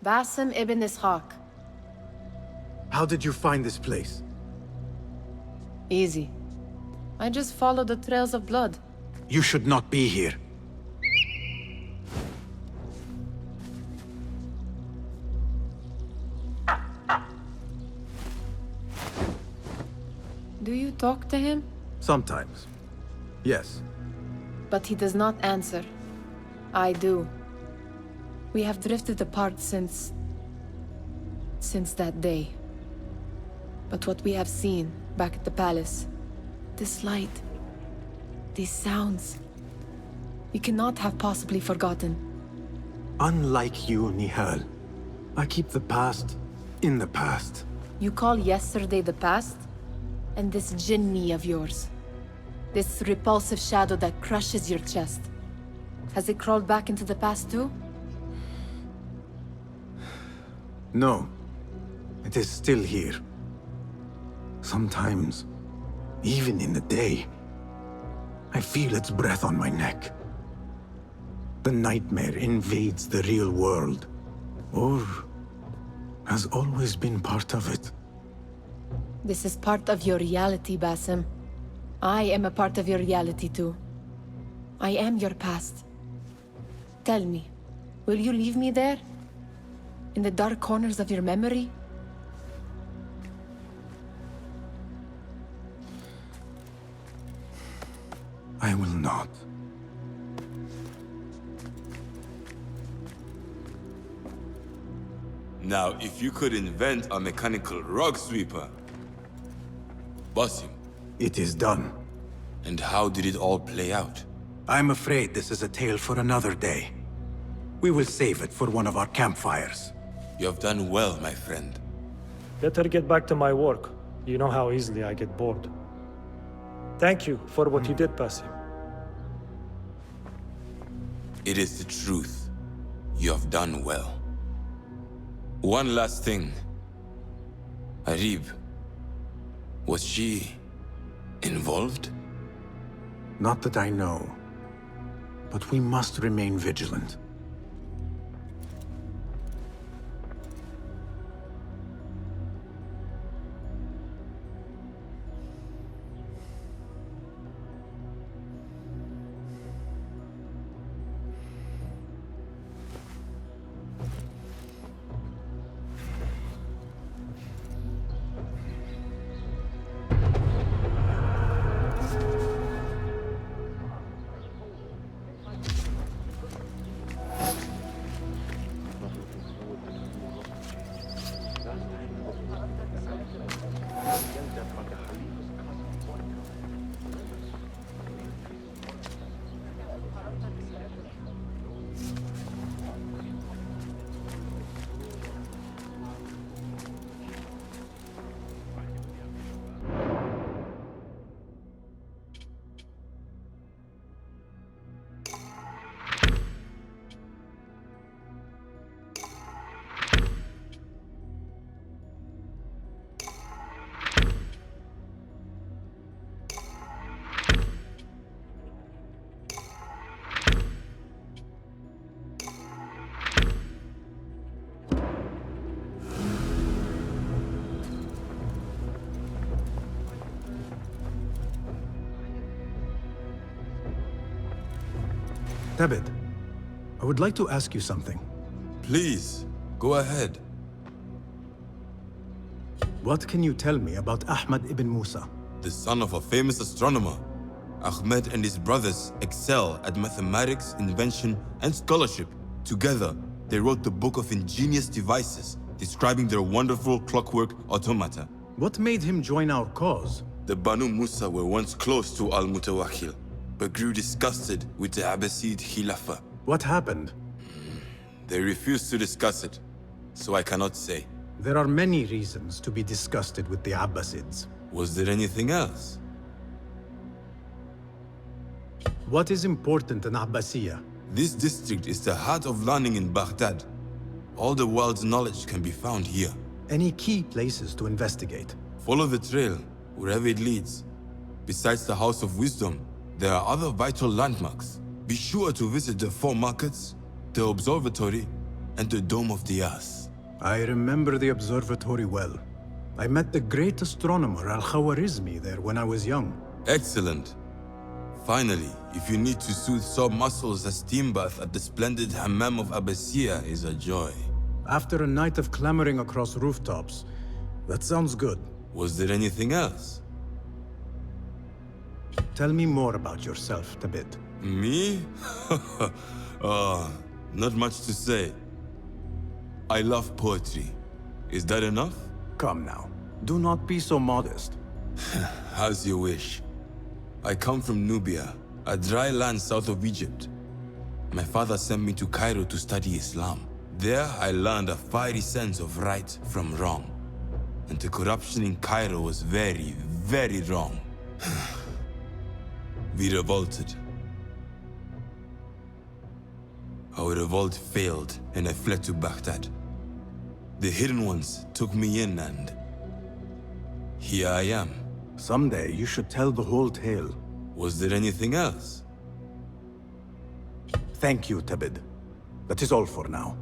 Basim ibn Ishaq. How did you find this place? Easy. I just followed the trails of blood. You should not be here. Do you talk to him? Sometimes. Yes. But he does not answer. I do. We have drifted apart since that day. But what we have seen back at the palace, this light, these sounds, you cannot have possibly forgotten. Unlike you, Nihal, I keep the past in the past. You call yesterday the past? And this jinni of yours, this repulsive shadow that crushes your chest, has it crawled back into the past too? No. It is still here. Sometimes, even in the day, I feel its breath on my neck. The nightmare invades the real world, or has always been part of it. This is part of your reality, Basim. I am a part of your reality too. I am your past. Tell me, will you leave me there? In the dark corners of your memory? I will not. Now, if you could invent a mechanical rug sweeper... Basim. It is done. And how did it all play out? I'm afraid this is a tale for another day. We will save it for one of our campfires. You have done well, my friend. Better get back to my work. You know how easily I get bored. Thank you for what you did, Basim. It is the truth. You have done well. One last thing. Arib. Was she... involved? Not that I know. But we must remain vigilant. Tebet, I would like to ask you something. Please, go ahead. What can you tell me about Ahmad ibn Musa? The son of a famous astronomer. Ahmed and his brothers excel at mathematics, invention, and scholarship. Together, they wrote the Book of Ingenious Devices, describing their wonderful clockwork automata. What made him join our cause? The Banu Musa were once close to Al-Mutawakkil, but grew disgusted with the Abbasid Khilafah. What happened? They refused to discuss it, so I cannot say. There are many reasons to be disgusted with the Abbasids. Was there anything else? What is important in Abbasiyya? This district is the heart of learning in Baghdad. All the world's knowledge can be found here. Any key places to investigate? Follow the trail, wherever it leads. Besides the House of Wisdom, there are other vital landmarks. Be sure to visit the 4 markets, the observatory, and the Dome of the Earth. I remember the observatory well. I met the great astronomer Al-Khwarizmi there when I was young. Excellent. Finally, if you need to soothe sore muscles, a steam bath at the splendid Hammam of Abbasiyah is a joy. After a night of clambering across rooftops, that sounds good. Was there anything else? Tell me more about yourself, Tabit. Me? Not much to say. I love poetry. Is that enough? Come now. Do not be so modest. As you wish. I come from Nubia, a dry land south of Egypt. My father sent me to Cairo to study Islam. There, I learned a fiery sense of right from wrong. And the corruption in Cairo was very, very wrong. We revolted. Our revolt failed, and I fled to Baghdad. The Hidden Ones took me in, and here I am. Someday, you should tell the whole tale. Was there anything else? Thank you, Tabid. That is all for now.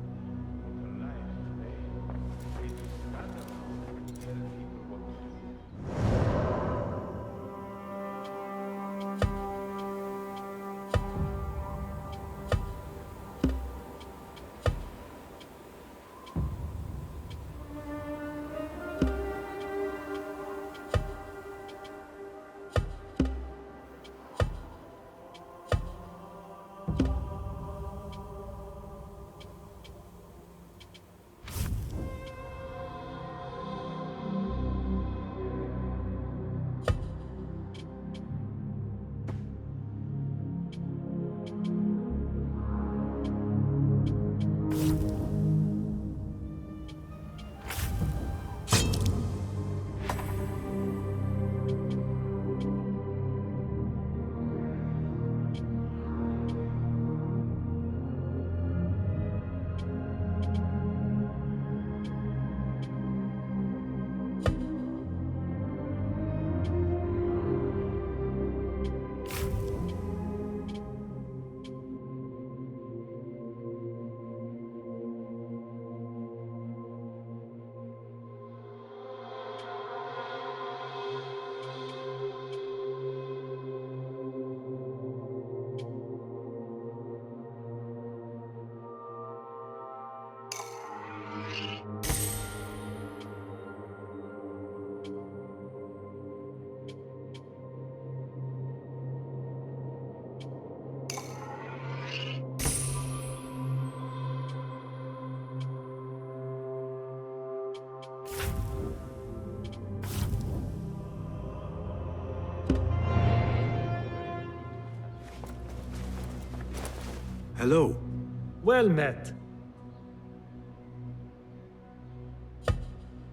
Hello. Well met.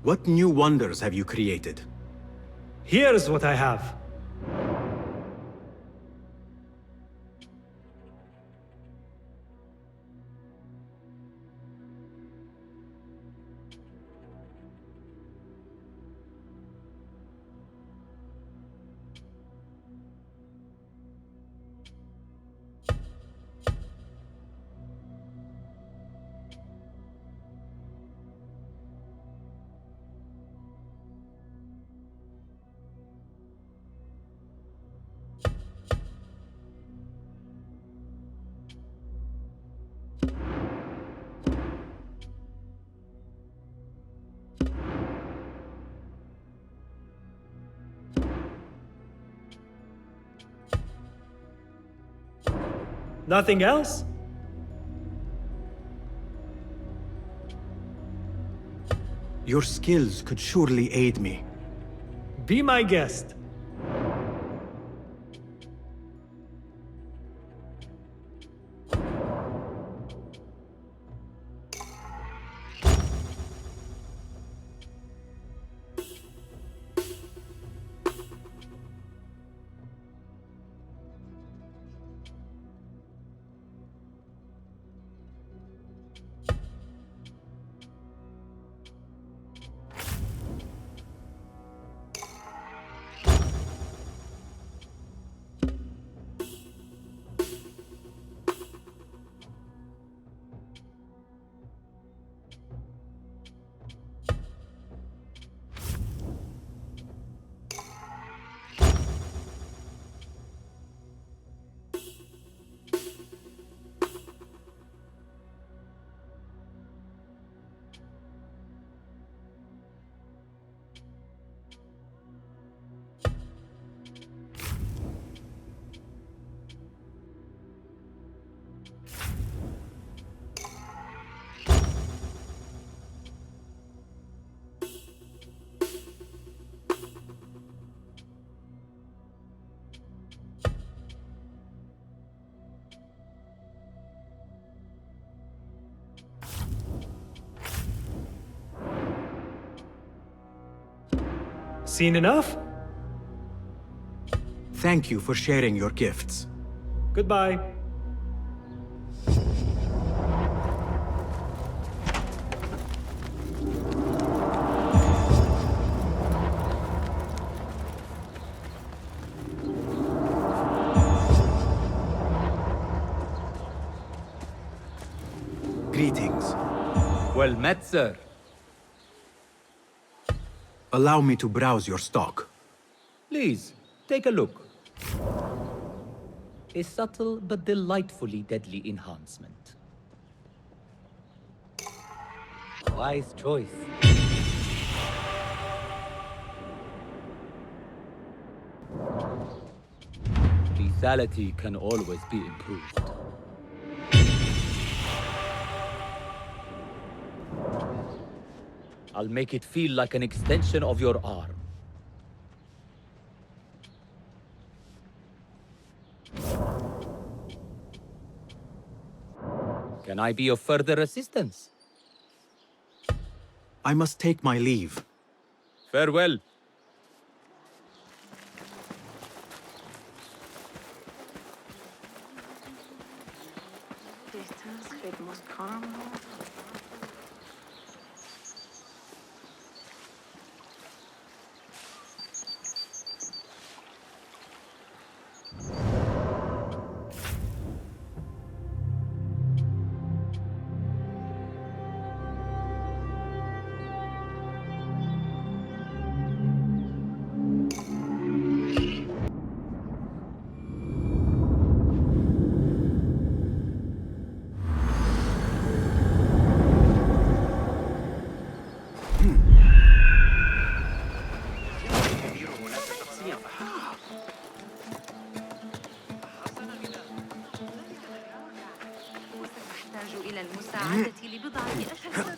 What new wonders have you created? Here's what I have. Nothing else? Your skills could surely aid me. Be my guest. Seen enough? Thank you for sharing your gifts. Goodbye. Greetings. Well met, sir. Allow me to browse your stock. Please, take a look. A subtle but delightfully deadly enhancement. Wise choice. Lethality can always be improved. I'll make it feel like an extension of your arm. Can I be of further assistance? I must take my leave. Farewell. إلى المساعدة لبضعة أشهر.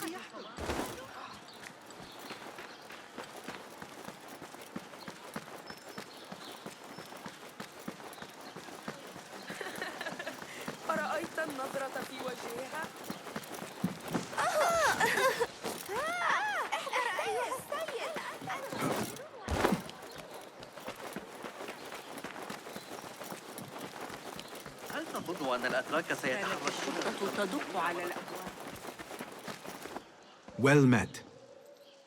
أرأيت النظرة في وجهها؟ هل تظن أن الأتراك سيتحركون؟ تدق على الأبواب. Well met.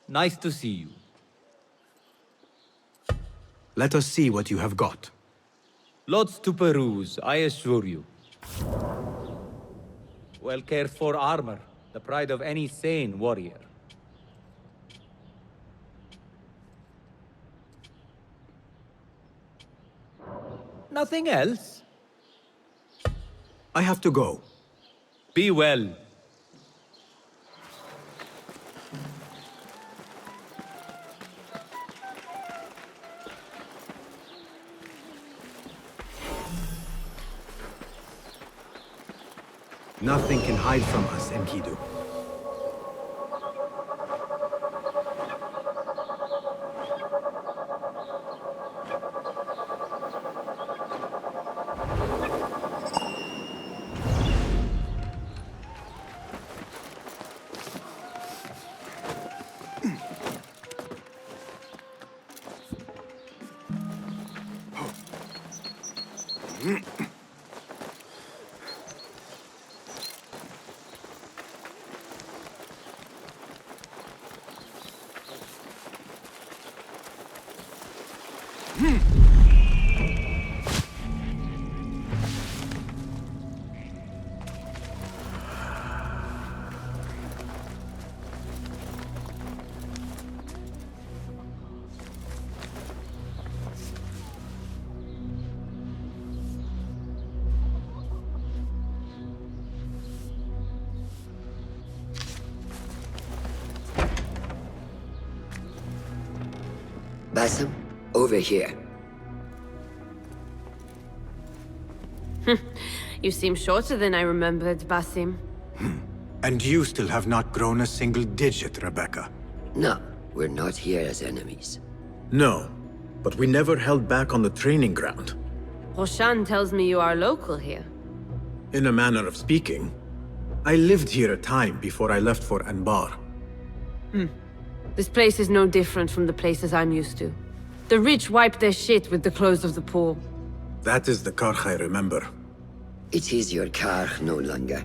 Nice to see you. Let us see what you have got. Lots to peruse, I assure you. Well cared for armor, the pride of any sane warrior. Nothing else? I have to go. Be well. Nothing can hide from us, Enkidu. Basim, over here. You seem shorter than I remembered, Basim. And you still have not grown a single digit, Rebecca. No, we're not here as enemies. No, but we never held back on the training ground. Roshan tells me you are local here. In a manner of speaking. I lived here a time before I left for Anbar. This place is no different from the places I'm used to. The rich wipe their shit with the clothes of the poor. That is the Karch I remember. It is your Karch no longer.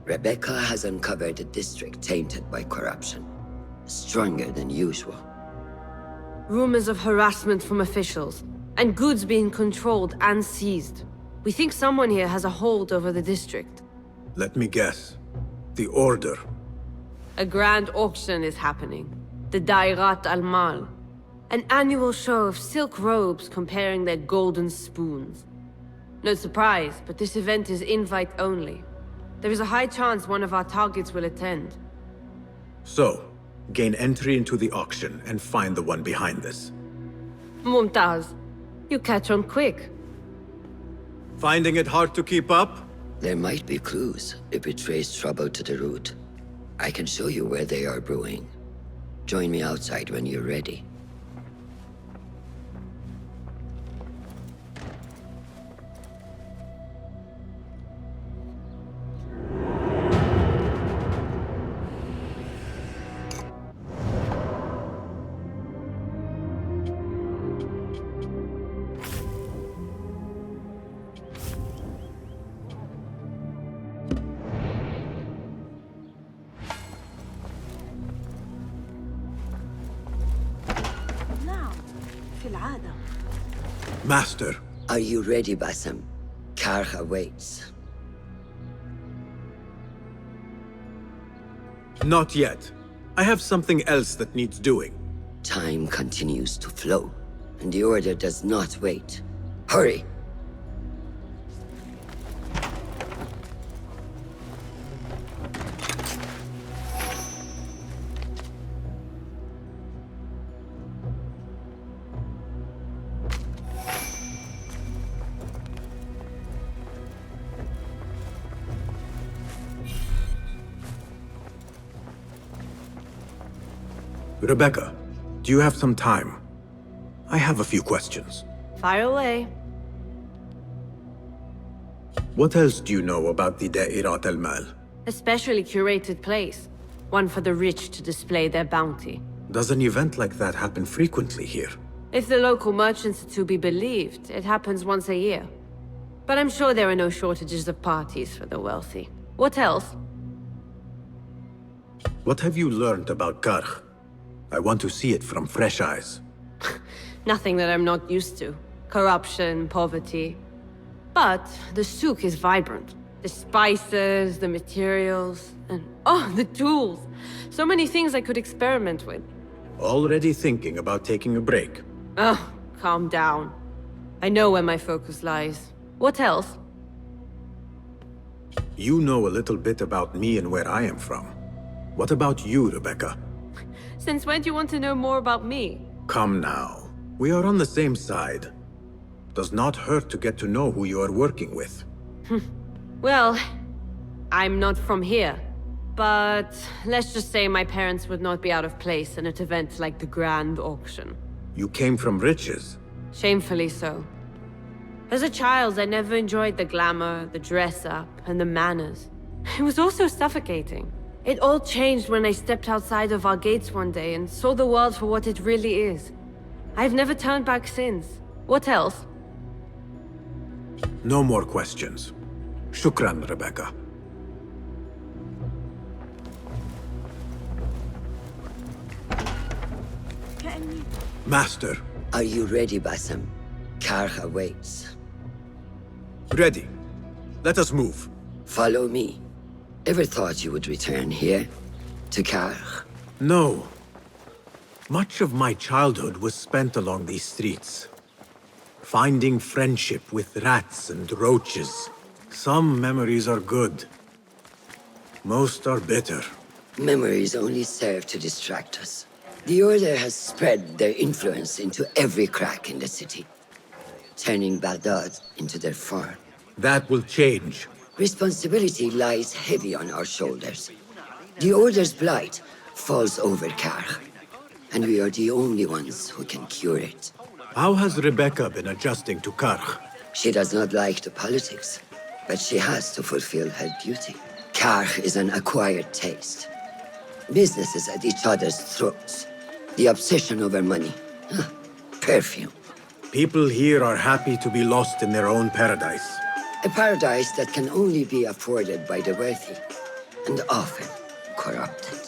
Rebecca has uncovered a district tainted by corruption. Stronger than usual. Rumors of harassment from officials, and goods being controlled and seized. We think someone here has a hold over the district. Let me guess. The Order. A grand auction is happening. The Dairat al-Mal. An annual show of silk robes comparing their golden spoons. No surprise, but this event is invite only. There is a high chance one of our targets will attend. So, gain entry into the auction and find the one behind this. Mumtaz, you catch on quick. Finding it hard to keep up? There might be clues if we trace trouble to the root. I can show you where they are brewing. Join me outside when you're ready. Master. Are you ready, Basim? Karch awaits. Not yet. I have something else that needs doing. Time continues to flow, and the Order does not wait. Hurry! Rebecca, do you have some time? I have a few questions. Fire away. What else do you know about the Da'irat al-Mal? A specially curated place. One for the rich to display their bounty. Does an event like that happen frequently here? If the local merchants are to be believed, it happens once a year. But I'm sure there are no shortages of parties for the wealthy. What else? What have you learned about Karch? I want to see it from fresh eyes. Nothing that I'm not used to. Corruption, poverty. But the souk is vibrant. The spices, the materials, and oh, the tools. So many things I could experiment with. Already thinking about taking a break. Oh, calm down. I know where my focus lies. What else? You know a little bit about me and where I am from. What about you, Rebecca? Since when do you want to know more about me? Come now. We are on the same side. Does not hurt to get to know who you are working with. Well, I'm not from here. But let's just say my parents would not be out of place in an event like the Grand Auction. You came from riches. Shamefully so. As a child, I never enjoyed the glamour, the dress-up, and the manners. It was also suffocating. It all changed when I stepped outside of our gates one day and saw the world for what it really is. I've never turned back since. What else? No more questions. Shukran, Rebecca. Master. Are you ready, Basim? Karch awaits. Ready. Let us move. Follow me. Ever thought you would return here? To Karch? No. Much of my childhood was spent along these streets. Finding friendship with rats and roaches. Some memories are good. Most are bitter. Memories only serve to distract us. The Order has spread their influence into every crack in the city, turning Baghdad into their farm. That will change. Responsibility lies heavy on our shoulders. The Order's blight falls over Karch, and we are the only ones who can cure it. How has Rebecca been adjusting to Karch? She does not like the politics, but she has to fulfill her duty. Karch is an acquired taste. Businesses at each other's throats. The obsession over money. Perfume. People here are happy to be lost in their own paradise. A paradise that can only be afforded by the wealthy, and often corrupted.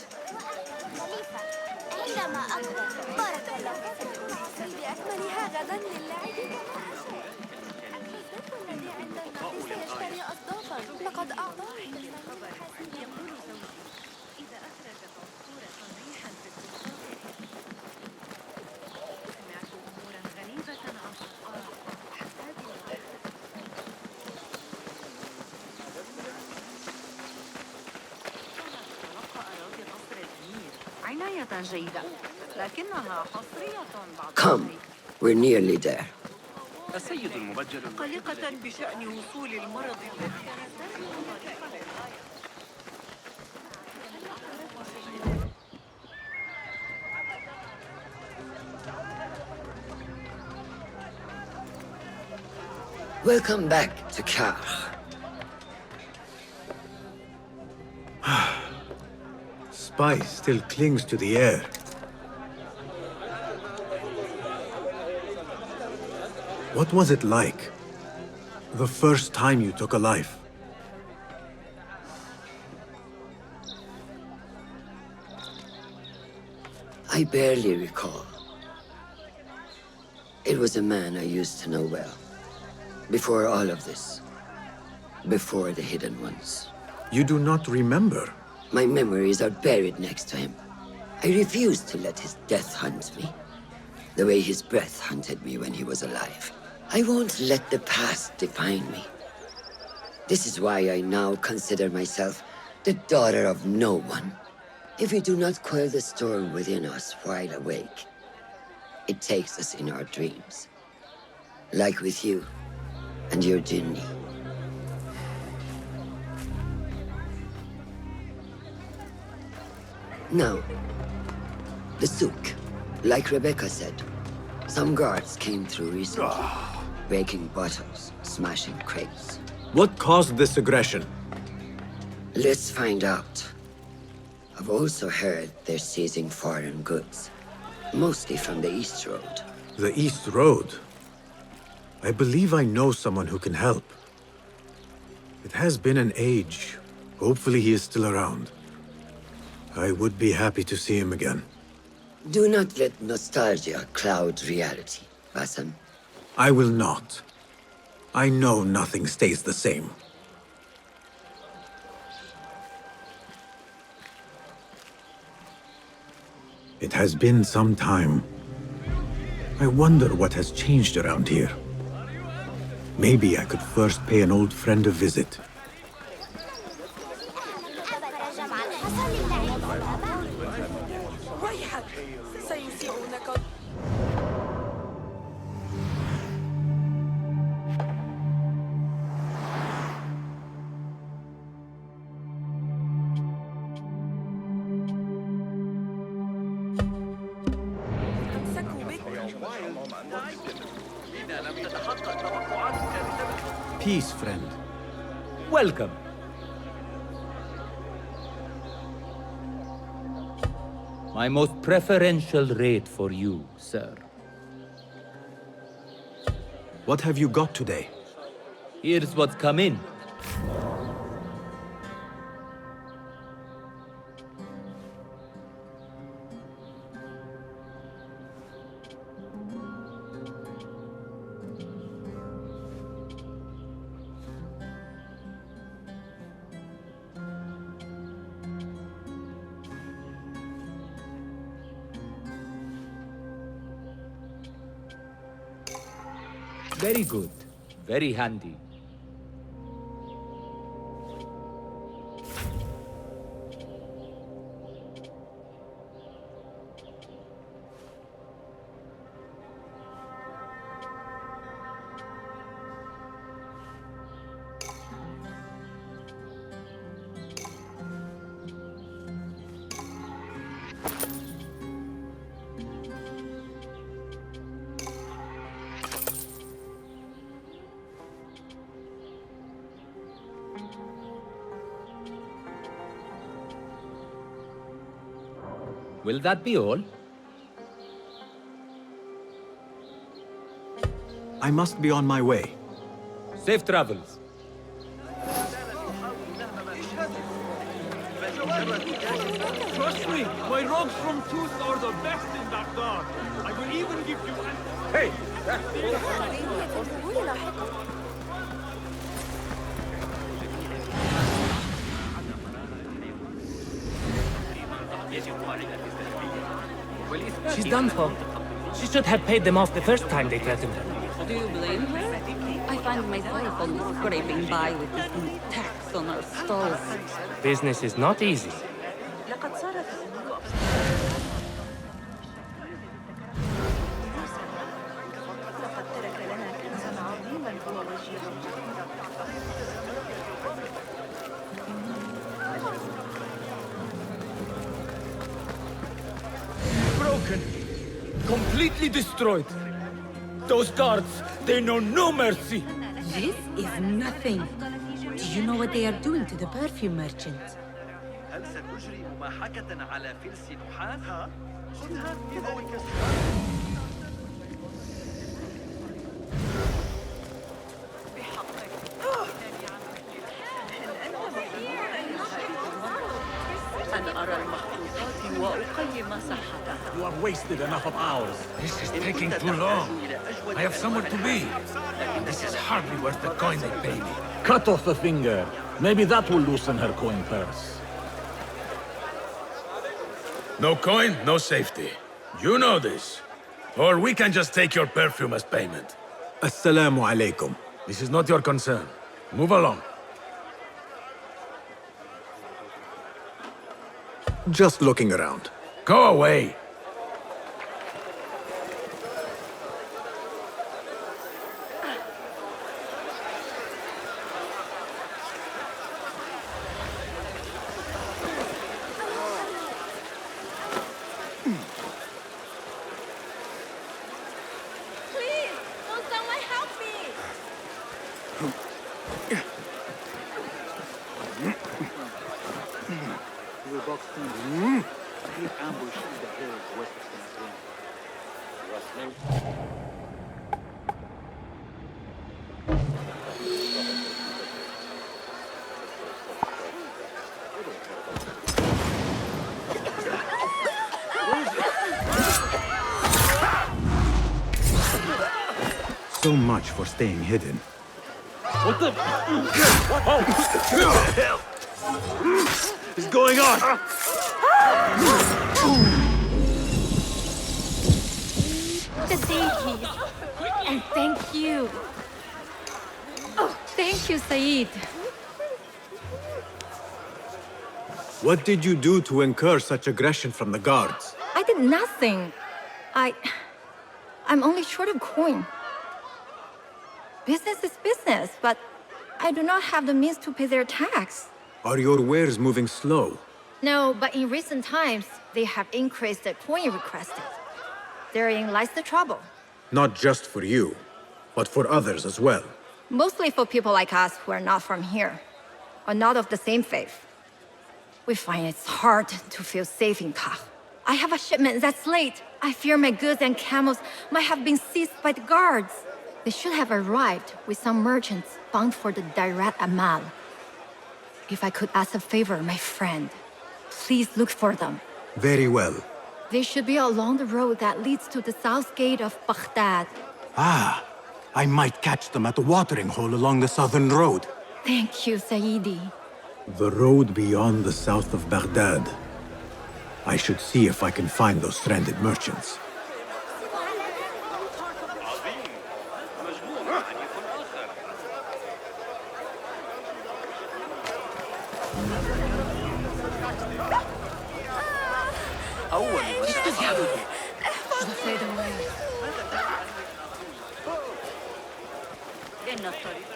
عناية جيدة، لكنها حصرية بعض Come, we're nearly there. السيد المبجل قلقة بشأن وصول المرض الذي Welcome back to Kar. Spice still clings to the air. What was it like? The first time you took a life? I barely recall. It was a man I used to know well. Before all of this. Before the Hidden Ones. You do not remember? My memories are buried next to him. I refuse to let his death hunt me. The way his breath hunted me when he was alive. I won't let the past define me. This is why I now consider myself the daughter of no one. If we do not quell the storm within us while awake, it takes us in our dreams. Like with you and your Jinni. Now, the souk. Like Rebecca said, some guards came through recently, breaking bottles, smashing crates. What caused this aggression? Let's find out. I've also heard they're seizing foreign goods, mostly from the East Road. The East Road? I believe I know someone who can help. It has been an age. Hopefully he is still around. I would be happy to see him again. Do not let nostalgia cloud reality, Bassam. I will not. I know nothing stays the same. It has been some time. I wonder what has changed around here. Maybe I could first pay an old friend a visit. Peace, friend. Welcome. My most preferential rate for you, sir. What have you got today? Here's what's come in. Very good. Very handy. Will that be all? I must be on my way. Safe travels. Trust me, my rogues from Tooth are the best in Baghdad. I will even give you an... Hey! She's done for. She should have paid them off the first time they threatened her. Do you blame her? I find myself almost scraping by with this new tax on our stalls. Business is not easy. لقد صارت الأمور لقد ترك لنا كنزا عظيما هو وجهه. Broken. Completely destroyed. Those guards, they know no mercy. This is nothing. Do you know what they are doing to the perfume merchant? هل ستجري مماحكة على فلس نحاس؟ خذها لذلك أنا أرى المخطوطات وأقيم صحتها. You have wasted enough of hours. This is taking too long. I have somewhere to be. And this is hardly worth the coin they pay me. Cut off the finger. Maybe that will loosen her coin purse. No coin, no safety. You know this. Or we can just take your perfume as payment. Assalamu alaikum. This is not your concern. Move along. Just looking around. Go away. Please, don't someone help me! So much for staying hidden. What the hell is going on? The deities. And thank you. Oh, thank you, Saeed. What did you do to incur such aggression from the guards? I did nothing. I'm only short of coin. Business is business, but I do not have the means to pay their tax. Are your wares moving slow? No, but in recent times, they have increased the coin requested. Therein lies the trouble. Not just for you, but for others as well. Mostly for people like us who are not from here, or not of the same faith. We find it's hard to feel safe in Kah. I have a shipment that's late. I fear my goods and camels might have been seized by the guards. They should have arrived with some merchants bound for the Direct Amal. If I could ask a favor, my friend, please look for them. Very well. They should be along the road that leads to the south gate of Baghdad. Ah, I might catch them at the watering hole along the southern road. Thank you, Saidi. The road beyond the south of Baghdad. I should see if I can find those stranded merchants. إن الطريق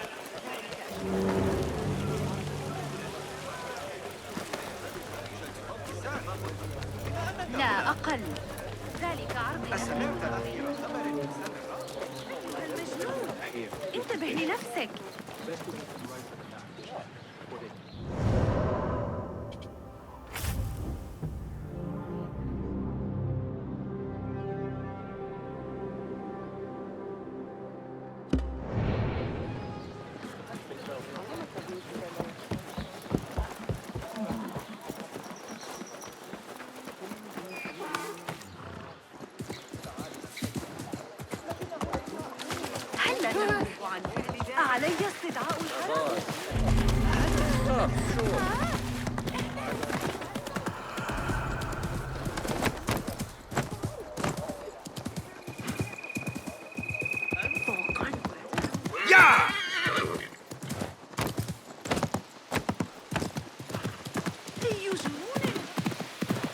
لا أقل ذلك عرض المجنون انتبه لنفسك علي استدعاء الحرس.